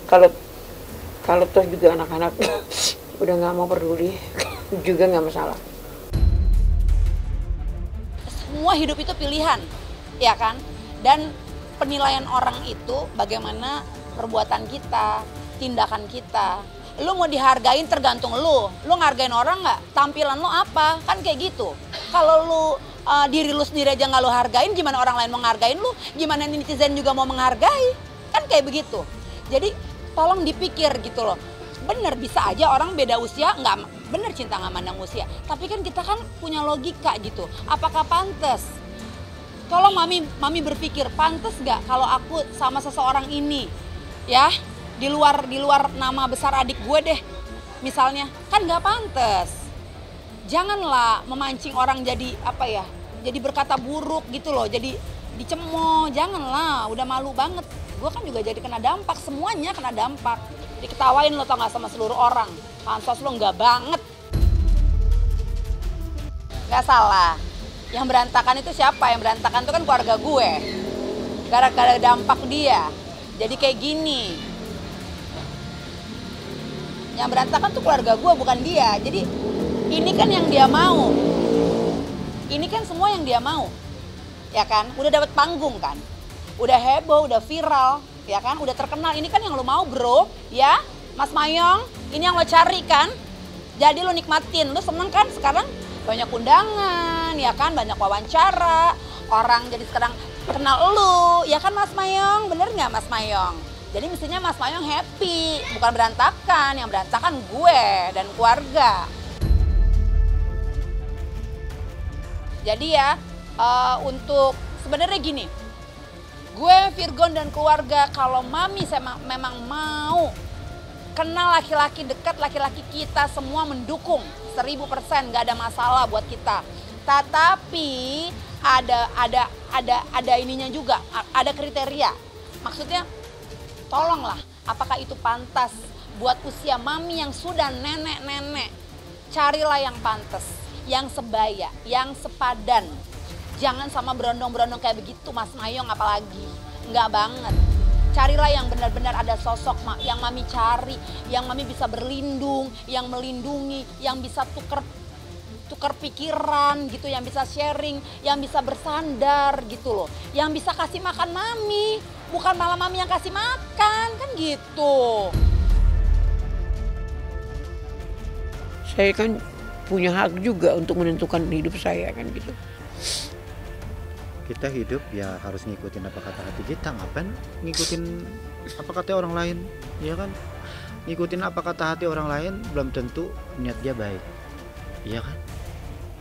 Kalau kalau toh juga anak-anak udah nggak mau peduli juga nggak masalah. Semua hidup itu pilihan, ya kan? Dan penilaian orang itu bagaimana perbuatan kita, tindakan kita. Lu mau dihargain tergantung lu. Lu ngargain orang nggak? Tampilan lu apa? Kan kayak gitu. Kalau lu diri lu sendiri aja nggak lu hargain, gimana orang lain mau ngargain lu? Gimana netizen juga mau menghargai? Kan kayak begitu. Jadi tolong dipikir gitu loh. Bener bisa aja orang beda usia nggak bener cinta nggak mandang usia. Tapi kan kita kan punya logika gitu. Apakah pantas? Tolong mami berpikir pantas nggak kalau aku sama seseorang ini, ya di luar nama besar adik gue deh, misalnya kan nggak pantas. Janganlah memancing orang jadi apa ya? Jadi berkata buruk gitu loh. Jadi dicemooh. Janganlah. Udah malu banget. Gue kan juga jadi kena dampak. Semuanya kena dampak. Diketawain lo tau gak sama seluruh orang. Pansos lo nggak banget. Nggak salah. Yang berantakan itu siapa? Yang berantakan itu kan keluarga gue. Gara-gara dampak dia. Jadi kayak gini. Yang berantakan tuh keluarga gue bukan dia. Jadi ini kan yang dia mau. Ini kan semua yang dia mau. Ya kan? Udah dapat panggung kan? Udah heboh, udah viral. Ya kan? Udah terkenal. Ini kan yang lo mau bro. Ya? Mas Mayong. Ini yang lo cari kan? Jadi lo nikmatin. Lo seneng kan sekarang? Banyak undangan. Ya kan? Banyak wawancara. Orang jadi sekarang kenal lo. Ya kan Mas Mayong? Bener nggak Mas Mayong? Jadi mestinya Mas Mayong happy. Bukan berantakan. Yang berantakan gue dan keluarga. Jadi ya, untuk sebenarnya gini, gue Virgon dan keluarga kalau mami memang mau kenal laki-laki dekat, laki-laki kita semua mendukung 1000%, nggak ada masalah buat kita. Tetapi ada ininya juga, ada kriteria. Maksudnya, tolonglah, apakah itu pantas buat usia mami yang sudah nenek-nenek? Carilah yang pantas. Yang sebaya, yang sepadan. Jangan sama berondong-berondong kayak begitu Mas Mayong apalagi. Enggak banget. Carilah yang benar-benar ada sosok yang mami cari, yang mami bisa berlindung, yang melindungi, yang bisa tukar pikiran gitu, yang bisa sharing, yang bisa bersandar gitu loh. Yang bisa kasih makan mami, bukan malah mami yang kasih makan, kan gitu. Saya kan punya hak juga untuk menentukan hidup saya kan gitu. Kita hidup ya harus ngikutin apa kata hati kita, ngapain ngikutin apa kata orang lain, ya kan? Ngikutin apa kata hati orang lain belum tentu niat dia baik, iya kan?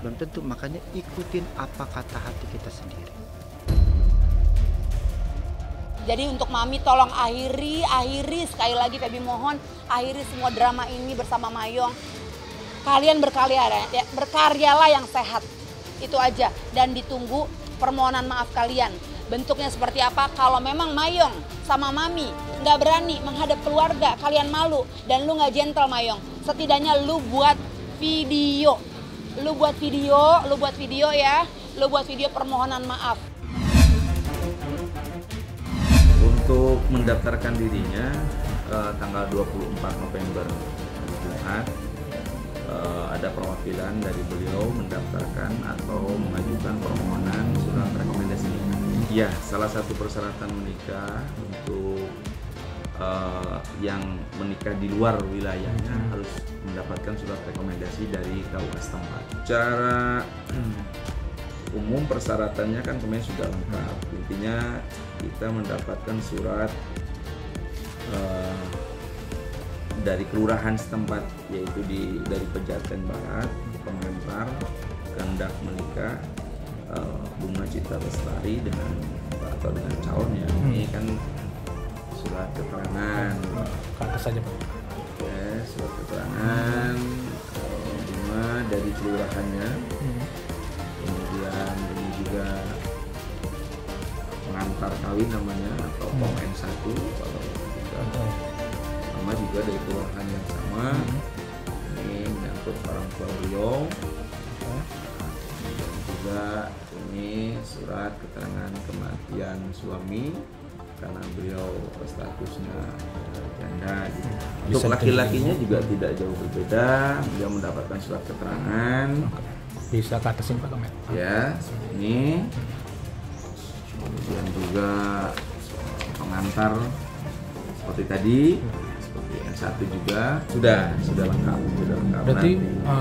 Belum tentu, makanya ikutin apa kata hati kita sendiri. Jadi untuk mami tolong akhiri sekali lagi Febi mohon, akhiri semua drama ini bersama Mayong. Kalian berkaryalah yang sehat, itu aja. Dan ditunggu permohonan maaf kalian. Bentuknya seperti apa? Kalau memang Mayong sama Mami nggak berani menghadap keluarga, kalian malu dan lu nggak gentle Mayong. Setidaknya lu buat video, lu buat video ya, lu buat video permohonan maaf. Untuk mendaftarkan dirinya tanggal 24 November Jumat. Ada perwakilan dari beliau mendaftarkan atau mengajukan permohonan surat rekomendasi nikah. Ya, salah satu persyaratan menikah untuk yang menikah di luar wilayahnya harus mendapatkan surat rekomendasi dari KUA setempat. Secara umum persyaratannya kan kemarin sudah lengkap. Intinya kita mendapatkan surat dari kelurahan setempat, yaitu dari Pejaten Barat, Komentar, kehendak menikah Bunga Citra Lestari dengan calonnya. Ini kan surat keterangan. Kata saja Pak. Oke, surat keterangan Bunga dari kelurahannya. Kemudian ini juga pengantar kawin namanya atau POM N1 kalau kita. Sama juga dari kelurahan yang sama. Ini menyangkut orang tua beliau. Dan juga ini surat keterangan kematian suami karena beliau statusnya janda gitu. Untuk laki-lakinya juga tidak jauh berbeda, dia mendapatkan surat keterangan. Bisa ke atasin Pak Kemet. Ya, ini. Kemudian juga pengantar seperti tadi, seperti N1 juga sudah lengkap. Berarti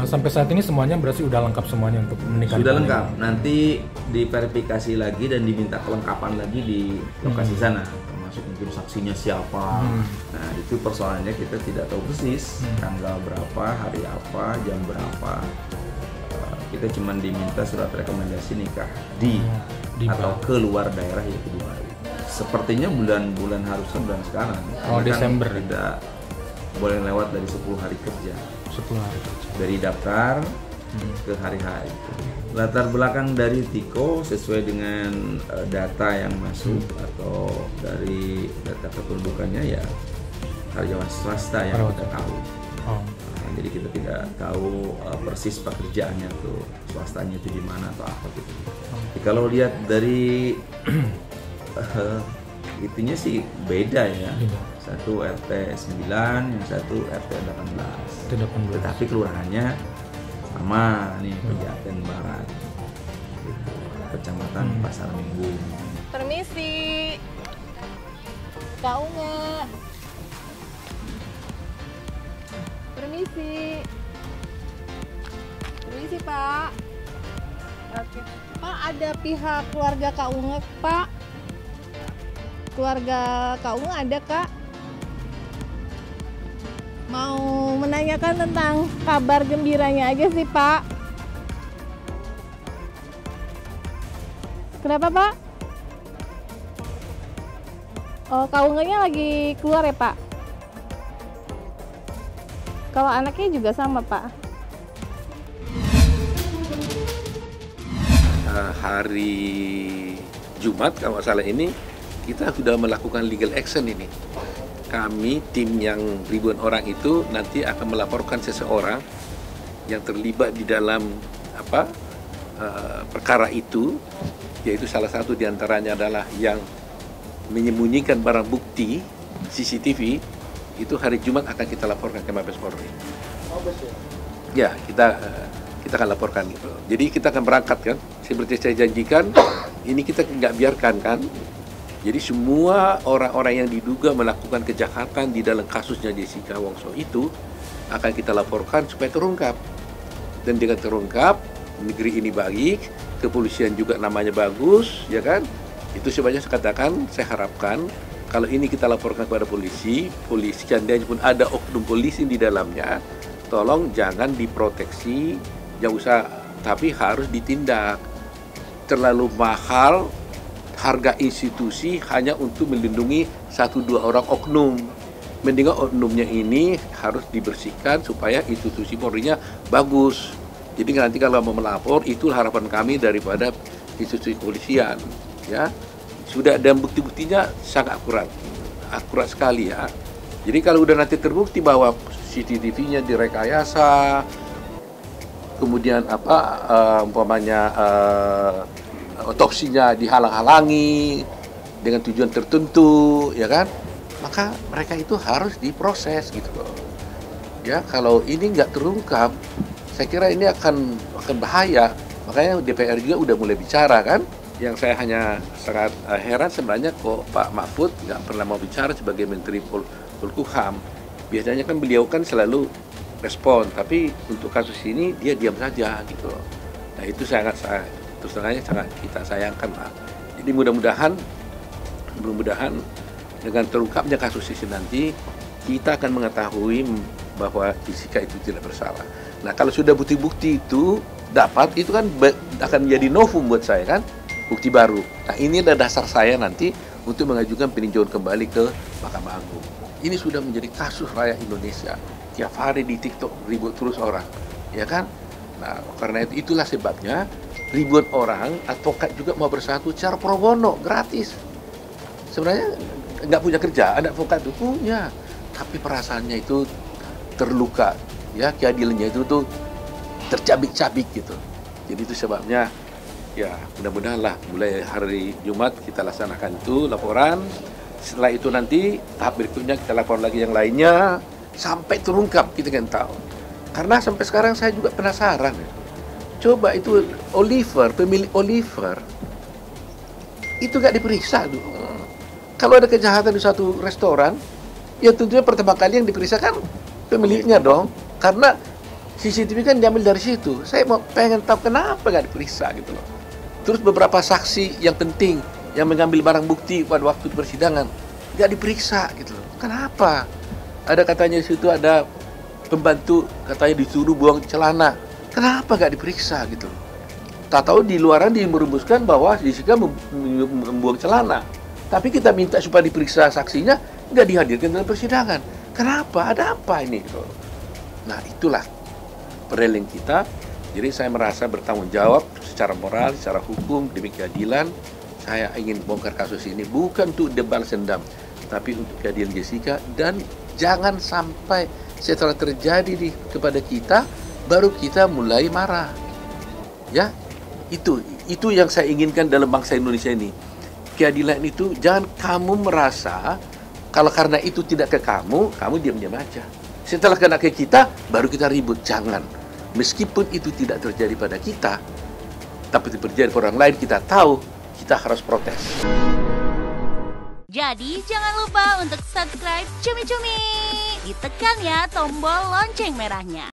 sampai saat ini semuanya berarti sudah lengkap semuanya untuk menikah. Sudah lengkap. Nanti diverifikasi lagi dan diminta kelengkapan lagi di lokasi sana, termasuk mungkin saksinya siapa. Nah, itu persoalannya kita tidak tahu persis tanggal berapa, hari apa, jam berapa. Kita cuma diminta surat rekomendasi nikah di atau keluar daerah, yaitu di Bali. Sepertinya bulan harusnya bulan sekarang. Desember. Kan tidak boleh lewat dari 10 hari kerja. 10 hari kerja. Dari daftar ke hari-hari. Latar belakang dari Tiko sesuai dengan data yang masuk atau dari data kependudukannya ya karyawan swasta yang kita tahu. Jadi kita tidak tahu persis pekerjaannya tuh, swastanya itu di mana atau apa gitu. Jadi kalau lihat dari itunya sih beda ya. Satu RT 9, yang satu RT 18. Tetapi kelurahannya sama nih, Pejaten Barat. Gitu. Kecamatan Pasar Minggu. Permisi. Kau nggak? Permisi. Permisi, Pak. Oke. Pak, ada pihak keluarga Kak Unge, Pak. Keluarga Kak Unge ada, Kak. Mau menanyakan tentang kabar gembiranya aja sih, Pak. Kenapa, Pak? Oh, Kak Ungenya lagi keluar ya, Pak? Kalau anaknya juga sama, Pak. Hari Jumat kalau nggak salah ini kita sudah melakukan legal action ini. Kami tim yang ribuan orang itu nanti akan melaporkan seseorang yang terlibat di dalam perkara itu, yaitu salah satu diantaranya adalah yang menyembunyikan barang bukti CCTV. Itu hari Jumat akan kita laporkan ke Mabes Polri. Ya, kita akan laporkan gitu. Jadi kita akan berangkat kan, seperti saya janjikan, ini kita nggak biarkan kan. Jadi semua orang-orang yang diduga melakukan kejahatan di dalam kasusnya Jessica Wongso itu akan kita laporkan supaya terungkap. Dan dengan terungkap, negeri ini baik, kepolisian juga namanya bagus, ya kan? Itu sebenarnya saya katakan, saya harapkan kalau ini kita laporkan kepada polisi seandainya pun ada oknum polisi di dalamnya, tolong jangan diproteksi, jangan usah, tapi harus ditindak. Terlalu mahal harga institusi hanya untuk melindungi 1-2 orang oknum. Mendingan oknumnya ini harus dibersihkan supaya institusi Polri-nya bagus. Jadi nanti kalau mau melapor, itu harapan kami daripada institusi kepolisian, ya. Sudah, dan bukti-buktinya sangat akurat sekali ya. Jadi kalau udah nanti terbukti bahwa CCTV-nya direkayasa, kemudian umpamanya otopsinya dihalang-halangi dengan tujuan tertentu, ya kan? Maka mereka itu harus diproses gitu loh. Ya, kalau ini nggak terungkap, saya kira ini akan bahaya. Makanya DPR juga udah mulai bicara kan. Yang saya hanya sangat heran sebenarnya kok Pak Mahfud nggak pernah mau bicara sebagai Menteri Polhukam. Biasanya kan beliau kan selalu respon, tapi untuk kasus ini dia diam saja gitu loh. Nah itu sangat kita sayangkan Pak. Jadi mudah-mudahan dengan terungkapnya kasus ini nanti kita akan mengetahui bahwa Jessica itu tidak bersalah. Nah kalau sudah bukti-bukti itu dapat, itu kan akan menjadi novum buat saya kan. Bukti baru. Nah ini adalah dasar saya nanti untuk mengajukan peninjauan kembali ke Mahkamah Agung. Ini sudah menjadi kasus rakyat Indonesia. Tiap hari di TikTok ribut terus orang, ya kan? Nah karena itulah sebabnya ribuan orang advokat juga mau bersatu secara pro bono, gratis. Sebenarnya nggak punya kerja, ada advokat itu punya, tapi perasaannya itu terluka, ya keadilannya itu tuh tercabik-cabik gitu. Jadi itu sebabnya. Ya, mudah-mudahan lah mulai hari Jumat kita laksanakan itu laporan. Setelah itu nanti tahap berikutnya kita lapor lagi yang lainnya sampai terungkap, kita kan tahu. Karena sampai sekarang saya juga penasaran. Coba itu Oliver, pemilik Oliver, itu gak diperiksa dulu. Kalau ada kejahatan di satu restoran, ya tentunya pertama kali yang diperiksa kan pemiliknya dong. Karena CCTV kan diambil dari situ. Saya mau pengen tahu kenapa gak diperiksa gitu loh. Terus beberapa saksi yang penting yang mengambil barang bukti pada waktu persidangan gak diperiksa gitu loh. Kenapa? Ada katanya di situ ada pembantu katanya disuruh buang celana. Kenapa gak diperiksa gitu loh? Tak tahu di luaran merumuskan bahwa Jessica membuang celana. Tapi kita minta supaya diperiksa saksinya, nggak dihadirkan dalam persidangan. Kenapa? Ada apa ini? Gitu. Nah, itulah pereling kita. Jadi saya merasa bertanggung jawab secara moral, secara hukum, demi keadilan. Saya ingin bongkar kasus ini bukan untuk balas dendam, tapi untuk keadilan Jessica. Dan jangan sampai setelah terjadi kepada kita, baru kita mulai marah. Ya, itu yang saya inginkan dalam bangsa Indonesia ini. Keadilan itu jangan kamu merasa kalau karena itu tidak ke kamu diam-diam aja. Setelah kena ke kita, baru kita ribut. Jangan. Meskipun itu tidak terjadi pada kita, tapi terjadi pada orang lain, kita tahu kita harus protes. Jadi jangan lupa untuk subscribe Cumi Cumi. Ditekan ya tombol lonceng merahnya.